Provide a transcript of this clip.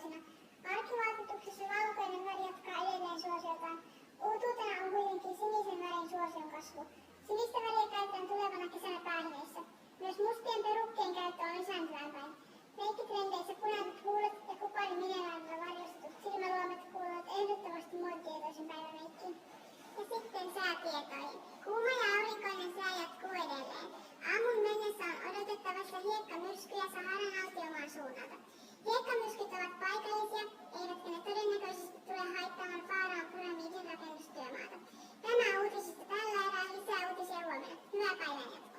vuosina. Arkivaatetuksessa valkoinen väri jatkaa edelleen suosiotaan. Uutuutena on kuitenkin sinisen värin suosion kasvu. Sinistä väriä käytetään tulevana kesänä päälineissä. Myös mustien perukkien käyttö on lisääntyvään päin. Meikkitrendeissä punaiset huulet ja kuparimineraalilla varjostetut silmäluomet kuuluvat ehdottomasti muotitietoisen päivämeikkiin. Ja sitten säätietoihin. Kuuma ja aurinkoinen sää jatkuu edelleen. Aamun mennessä on odotettavassa hiekkamyrskyjä Saharan autiomaan suunnalta. Hiekkamyrskyt ovat paikallisia, eivätkä ne todennäköisesti tule haittaamaan Faaraon pyramidin rakennustyömaata. Tämä uutisista tällä erää, lisää uutisia huomenna. Hyvää päivänjatkoa.